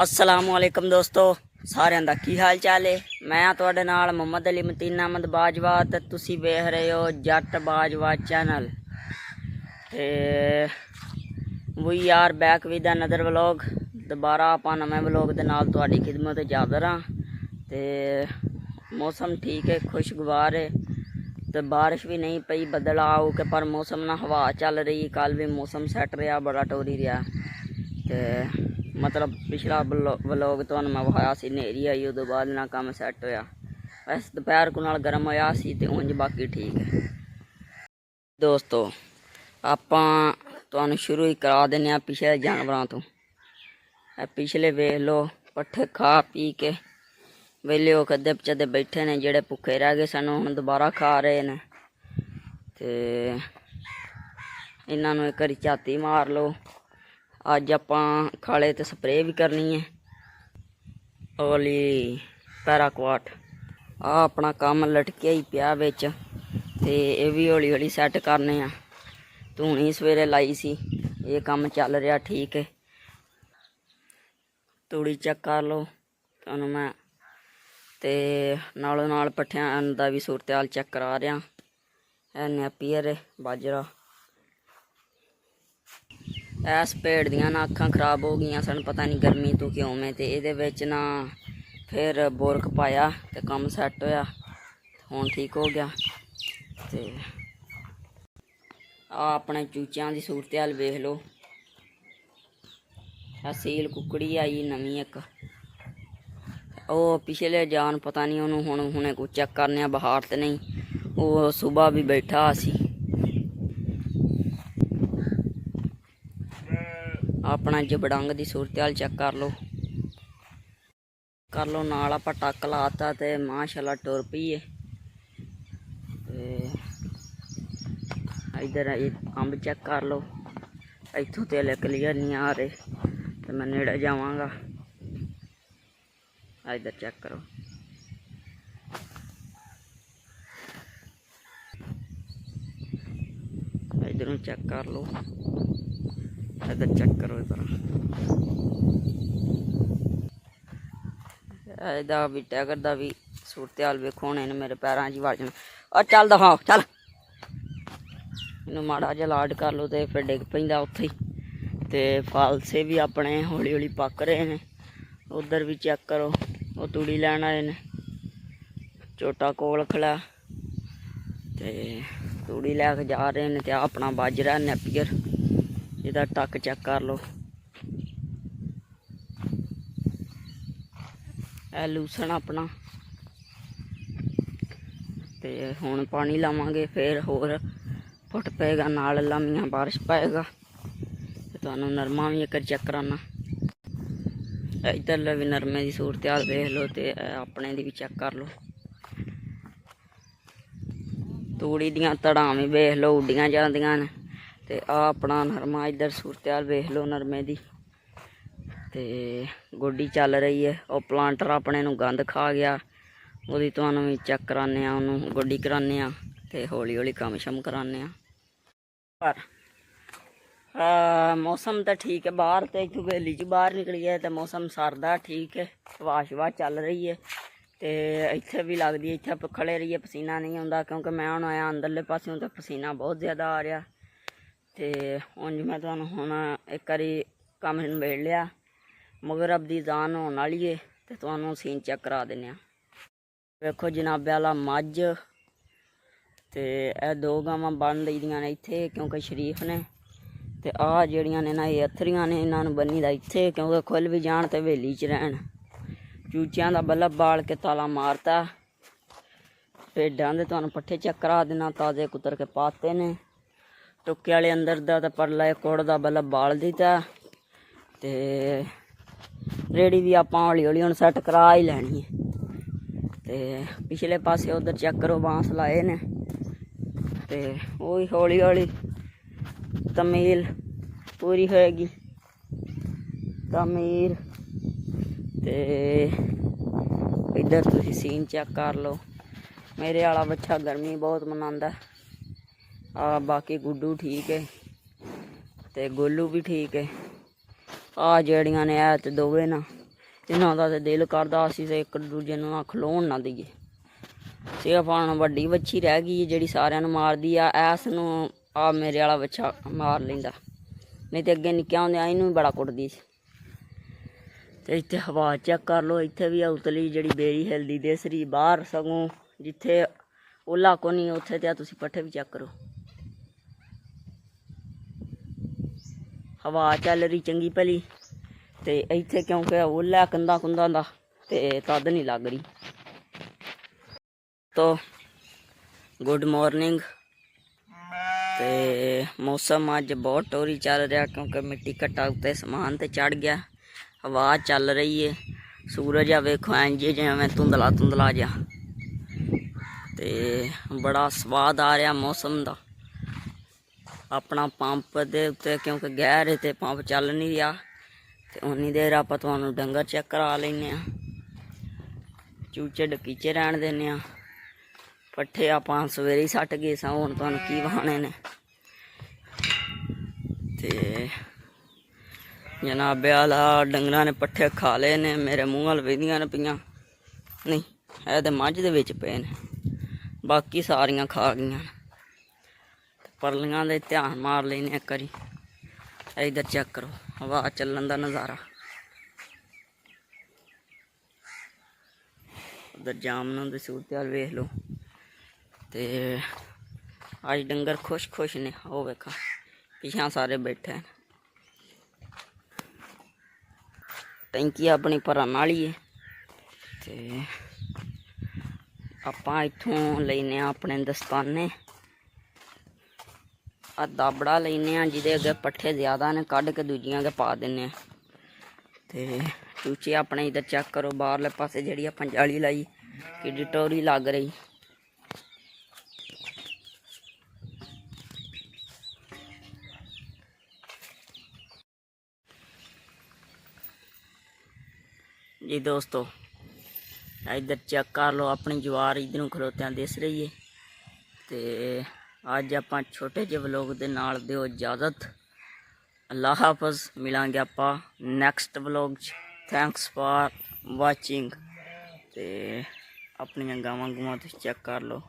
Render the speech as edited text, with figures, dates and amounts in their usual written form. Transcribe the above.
अस्सलामुअलैकुम दोस्तों साਰਿਆਂ ਦਾ ਕੀ ਹਾਲ ਚਾਲ ਹੈ। मैं ਤੁਹਾਡੇ ਨਾਲ ਮੁਹੰਮਦ ਅਲੀ ਮਤੀਨ ਅਹਿਮਦ ਬਾਜਵਾ ਤੇ ਤੁਸੀਂ ਵੇਖ ਰਹੇ ਹੋ ਜੱਟ ਬਾਜਵਾ ਚੈਨਲ ਤੇ we are back with another vlog. ਦੁਬਾਰਾ ਆਪਾਂ ਨਵੇਂ ਵਲੌਗ ਦੇ ਨਾਲ ਤੁਹਾਡੀ ਖਿਦਮਤ ਵਿੱਚ ਹਾਜ਼ਰ ਹਾਂ ਤੇ मौसम ठीक है, खुशगवार है तो बारिश भी नहीं पई, बदलाव के पर मौसम ना हवा चल रही। कल भी मौसम सैट रहा, बड़ा टोरी रहा तो मतलब पिछला व्लॉग तो मैं वहाया सी नेरी आई, उदों बाद ना काम सैट होया। वैसे दोपहर को नाल गर्म होया सी ते उंज बाकी ठीक है। दोस्तों आपां तुहानूं शुरू ही करा दिंदे आं पिछले जानवरां तो। पिछले वेख लो पट्ठे खा पी के वेले हो कदे पचदे बैठे ने, जेड़े भुखे रह गए सन हुण दोबारा खा रहे ने ते इन्हां नूं एक वारी झाती मार लो। अज आपां खाले ते स्प्रे भी करनी है ओली पैराक्वाट। आ अपना काम लटकिया ही पिया विच ते इह भी हौली हौली सैट करने आ। धूनी सवेरे लाई सी, ये काम चल रहा ठीक है। तूड़ी चेक कर लो तुहानूं मैं ते नालों नाल पट्ठियां दा भी सूरत हाल चेक करा रहा। है नैपियर बाजरा ऐस भेड़ दियां ना अखां खराब हो गई सन, पता नहीं गर्मी तो क्यों में ते इहदे विच ना फिर बोरक पाया ते कम सैट होया, हुण ठीक हो गया। ते आ अपने चूचियां दी सूरत हाल वेख लो। सील कुकड़ी आई नवीं एक, वो पिछले जान पता नहीं उन्होंने हुण हुणे को चेक करने बहार तो नहीं, वो सुबह भी बैठा सी। अपना जबडंग की सूरत हाल चेक कर लो नाल आपां टक लाता ते माशाअल्लाह टुर पई है। इधर अंब चेक कर लो, इत्थों तो हले क्लीयर नहीं आ रहे तो मैं नेड़े जावांगा। इधर चेक करो, इधरों चेक कर लो, इधर चेक करो। इधर भी टैगर का भी सूरत हाल वेखो। हुण इन्हें मेरे पैरों च वड़ जाना। और चल दफा चल, इन्हूं माड़ा जिहा लाड कर लो तो फिर डिग पैंदा उत्थे ही। ते फालसे भी अपने हौली हौली पक रहे हैं। उधर भी चेक करो, वो तूड़ी लैन आए ने, झोटा कोल खड़ा ते तूड़ी लैके जा रहे हैं। तो अपना बाजरा नैपियर, इहदा टक चेक कर लो। ए लूसन अपना ते हुण पानी लावांगे, फिर होर फुट पेगा, नाल लामियां बारिश पाएगा ते तुहानूं नरमा भी एक चेक कराना। इधर भी नरमे की सूरत हाल देख लो ते अपने दी भी चेक कर लो। तूड़ी दियां धड़ां भी वेख लो उड्डियां जांदियां ने ते अपना नरमा इधर सूरत हाल वेख लो नरमे दी। ते गोड्डी चल रही है, और प्लांटर अपने नूं गंद खा गया, वो तुहानूं भी चेक कराने, उन्होंने गोड्डी कराने ते हौली हौली कम शम कराने। पर मौसम तो ठीक है, बाहर तो एक हवेली च बाहर निकली है तो मौसम सरदा ठीक है, हवा शवा चल रही है। तो इत्थे भी लगती है, इत्थे खड़े रहिए पसीना नहीं आता क्योंकि मैं हुण आया अंदरले पासों तो पसीना बहुत ज़्यादा आ रहा। तो उंज मैं तुहानूं हुण एक बारी कम निबेड़ लिया, मगर अब दी जान होने वाली है तो तुहानूं सीन चेक करा दिंदे। वेखो जनाबे वाला मझ ते ए दो गावां बन लई दियां ने इत्थे क्योंकि शरीफ ने। ते आ जड़ियां ने ना ये अथरियां ने, इन्हां नूं बन्नी दा इत्थे क्योंकि खुल भी जान ते हवेली च रहन। चूचियां दा बल्ब बाल के ताला मारता। भेडां दे तुहानूं पट्ठे चेक करा देना, ताज़े कुतर के पाते ने। टुक्के वाले अंदर दा ते परला कुड़ दा बल्ब बाल दिता। ते रेड़ी भी आपां हौली हौली हुण सैट करा ही लैनी है। ते पिछले पासे उधर चेक करो बांस लाए ने ते ओही हौली हौली तमील पूरी होएगी। तमीर ते इधर तुसीं सीन चेक कर लो। मेरे वाला बच्चा गर्मी बहुत मनांदा। बाकी गुड्डू ठीक है ते गोलू भी ठीक है। आ जड़ियां ने ऐ ते दोवे ना ਤਿੰਨਾਂ ਦਾ ਤੇ ਦਿਲ ਕਰਦਾ ਅਸੀਂ ਤੇ ਇੱਕ ਦੂਜੇ ਨੂੰ ਨਾ ਖਲੋਣ ਨਾ ਦਈਏ। ਸਿਰਫ ਹੁਣ ਵੱਡੀ ਵੱਛੀ ਰਹਿ ਗਈ ਜਿਹੜੀ ਸਾਰਿਆਂ ਨੂੰ ਮਾਰਦੀ ਆ। ਐਸ ਨੂੰ ਆ ਮੇਰੇ ਵਾਲਾ ਬੱਚਾ ਮਾਰ ਲੈਂਦਾ, ਨਹੀਂ ਤੇ ਅੱਗੇ ਨਿੱਕਿਆ ਹੁੰਦਿਆਂ ਇਹਨੂੰ ਵੀ ਬੜਾ ਕੁੱਟਦੀ ਸੀ। ਤੇ ਇੱਥੇ ਹਵਾ ਚੈੱਕ ਕਰ ਲਓ, ਇੱਥੇ ਵੀ ਉਤਲੀ ਜਿਹੜੀ ਬੇਰੀ ਹਿਲਦੀ ਦਿਸ ਰਹੀ ਬਾਹਰ। ਸਗੋਂ ਜਿੱਥੇ ਓਲਾ ਕੋ ਨਹੀਂ ਉੱਥੇ ਤੇ ਤੁਸੀਂ ਪੱਠੇ ਵੀ ਚੈੱਕ ਕਰੋ, ਹਵਾ ਚੱਲ ਰਹੀ ਚੰਗੀ ਭਲੀ। ਤੇ ਇੱਥੇ ਕਿਉਂਕਿ ਓਲਾ ਕੰਧਾਂ ਕੁੰਧਾਂ ਦਾ ਤੇ ਤਦ ਨਹੀਂ ਲੱਗ ਰਹੀ। ਤੋ ਗੁੱਡ ਮਾਰਨਿੰਗ। ਤੇ ਮੌਸਮ ਅੱਜ ਬਹੁਤ ਟੋਰੀ ਚੱਲ ਰਿਹਾ ਕਿਉਂਕਿ ਮਿੱਟੀ ਘੱਟਾ ਉੱਤੇ ਸਮਾਨ ਤੇ ਚੜ ਗਿਆ। ਹਵਾ ਚੱਲ ਰਹੀ ਹੈ, ਸੂਰਜ ਆ ਵੇਖੋ ਇੰਝ ਜਿਵੇਂ ਧੁੰਦਲਾ ਧੁੰਦਲਾ ਜਿਹਾ। ਤੇ ਬੜਾ ਸਵਾਦ ਆ ਰਿਹਾ ਮੌਸਮ ਦਾ। ਆਪਣਾ ਪੰਪ ਦੇ ਉੱਤੇ ਕਿਉਂਕਿ ਗਹਿਰ ਤੇ ਪੰਪ ਚੱਲ ਨਹੀਂ ਰਿਹਾ, ਤੇ ਉਨੀ ਦੇਰ ਆਪਾਂ ਤੁਹਾਨੂੰ ਡੰਗਰ ਚੈੱਕ ਕਰਾ ਲੈਂਦੇ ਹਾਂ। ਚੂਚੇ ਡਕੀਚੇ ਰਹਿਣ ਦਿੰਦੇ ਹਾਂ। ਪੱਠੇ ਆਪਾਂ ਸਵੇਰੇ ਹੀ ਸੱਟ ਗਏ ਸਾਂ, ਹੁਣ ਤੁਹਾਨੂੰ ਕੀ ਵਹਾਣੇ ਨੇ। ਤੇ ਜਨਾਬੇ ਵਾਲਾ ਡੰਗਰਾਂ ਨੇ ਪੱਠੇ ਖਾ ਲਏ ਨੇ, ਮੇਰੇ ਮੂੰਹ ਵੱਲ ਵੇਂਦੀਆਂ ਨੇ ਪਈਆਂ। ਨਹੀਂ ਇਹ ਤੇ ਮੱਝ ਦੇ ਵਿੱਚ ਪਏ ਨੇ, ਬਾਕੀ ਸਾਰੀਆਂ ਖਾ ਗਈਆਂ। ਪਰਲੀਆਂ ਦੇ ਧਿਆਨ ਮਾਰ ਲੈਨੇ ਇੱਕ ਵਾਰੀ। ਇੱਧਰ ਚੈੱਕ ਕਰੋ ਹਵਾ ਚੱਲਣ ਦਾ ਨਜ਼ਾਰਾ। ਉਧਰ ਜਾਮਨਾਂ ਦੀ ਸੂਰਤ ਹਾਲ ਵੇਖ ਲਓ। ਤੇ ਅੱਜ ਡੰਗਰ ਖੁਸ਼ ਨੇ, ਉਹ ਵੇਖਾ ਪਿਛਾਂ ਸਾਰੇ ਬੈਠੇ ਨੇ। ਟੈਂਕੀ ਆਪਣੀ ਭਰਨ ਵਾਲੀ ਹੈ। ਤੇ ਆਪਾਂ ਇੱਥੋਂ ਲੈਨੇ ਆ ਆਪਣੇ ਦਸਤਾਨੇ। ਆ ਦਾਬੜਾ ਲੈਨੇ ਆ ਜਿਹਦੇ ਅੱਗੇ ਪੱਠੇ ਜ਼ਿਆਦਾ ਨੇ, ਕੱਢ ਕੇ ਦੂਜੀਆਂ ਅੱਗੇ ਪਾ ਦਿੰਨੇ ਆ। ਤੇ ਚੂਚੇ ਆਪਣੇ ਇੱਧਰ ਚੈੱਕ ਕਰੋ, ਬਾਹਰਲੇ ਪਾਸੇ ਜਿਹੜੀ ਆਪਾਂ ਜਾਲੀ ਲਾਈ ਕਿੱਡੀ ਟੋਰੀ ਲੱਗ ਰਹੀ। जी दोस्तों इधर चेक कर लो, अपनी जवार इधरों खलोत्या दिस रही है। तो अज आप छोटे जे व्लॉग के नाल दिओ इजाज़त। अल्लाह हाफिज़, मिलांगे आप next vlog. Thanks for watching. तो अपन गावां गुवां चेक कर लो।